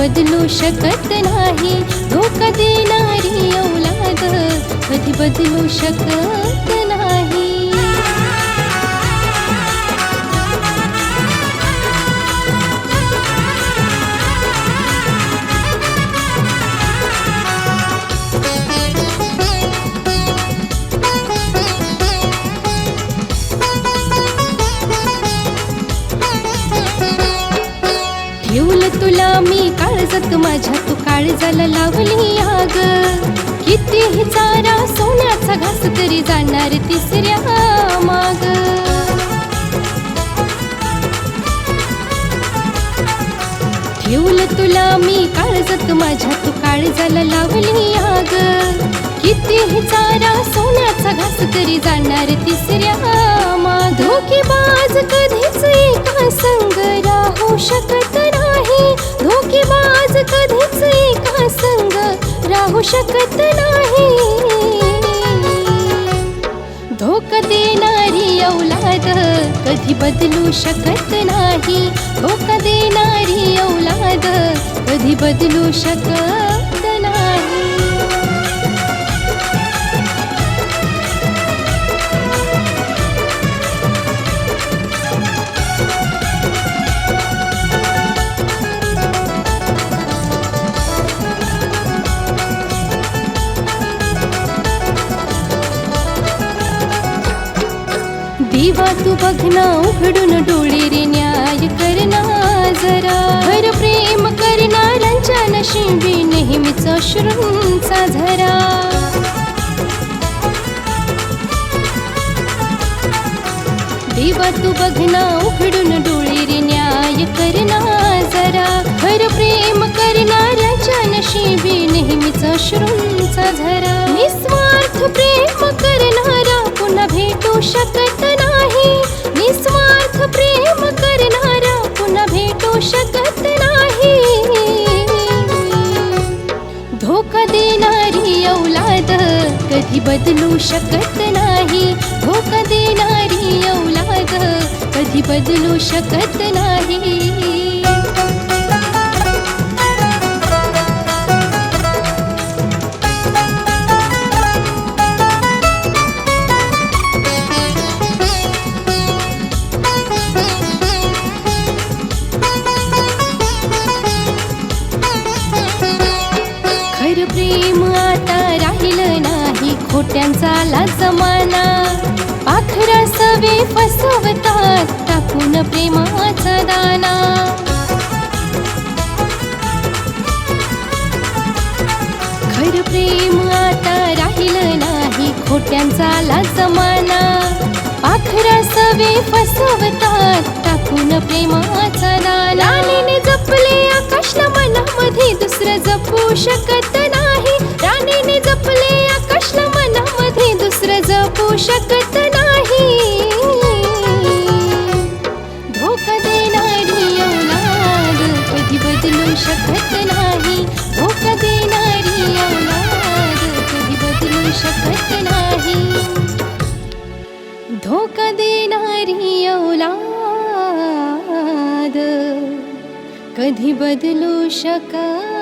बदलू शकत नाही. धोका देणारी औलाद कधी बदलू शकत नाही. ठेवलं तुला मी काळजात माझ्या, तू काळजाला लावली आग. कितीही चारा सोन्याचा घास तरी जाणार तिसऱ्या माग. ठेवलं तुला मी काळजात माझ्या, तू काळजाला लावली आग. कितीही चारा सोन्याचा घास तरी जाणार तिसऱ्या माग. धोकेबाज कधीच एका संग राहू शकत नाही. धोकेबाज कधीच एका संग राहू शकत नाही. धोका देणारी औलाद कधी बदलू शकत नाही. धोका देणारी औलाद कधी बदलू शकत नाही. देवा तू बघना उघडून डोळे रे, न्याय करना जरा. खर प्रेम करणाऱ्यांच्या नशिबी नेहमीच अश्रूंचा झरा. देवा तू बघना उघडून डोळे रे, न्याय करना जरा. खर प्रेम करणाऱ्यांच्या नशिबी नेहमीच अश्रूंचा झरा. निस्वार्थ प्रेम करणारा पुन्हा भेटू शकत नाही. निस्वार्थ प्रेम करणारा पुन्हा भेटू शकत नाही. धोका देणारी औलाद कधी बदलू शकत नाही. धोका देणारी औलाद कधी बदलू शकत नाही. खर प्रेम आता राहिलं नाही, खोट्यांचा आला जमाना. पाखरा सवे फसवतात टाकून प्रेमाचा दाना. खर प्रेम आता राहिलं नाही, खोट्यांचा आला जमाना. पाखरा सवे फसवतात टाकून प्रेमाचा दाना. राणीने जपले आकाशला मनामध्ये दुसरं जपू शकत नाही. राणीने जपले आकाशला मनामध्ये दुसरं जपू शकत नाही. धोका देणारी औलाद कधी बदलू शकत नाही. धोका देणारी औलाद कधी बदलू शकत नाही. धोका देणारी औलाद कधी बदलू शकत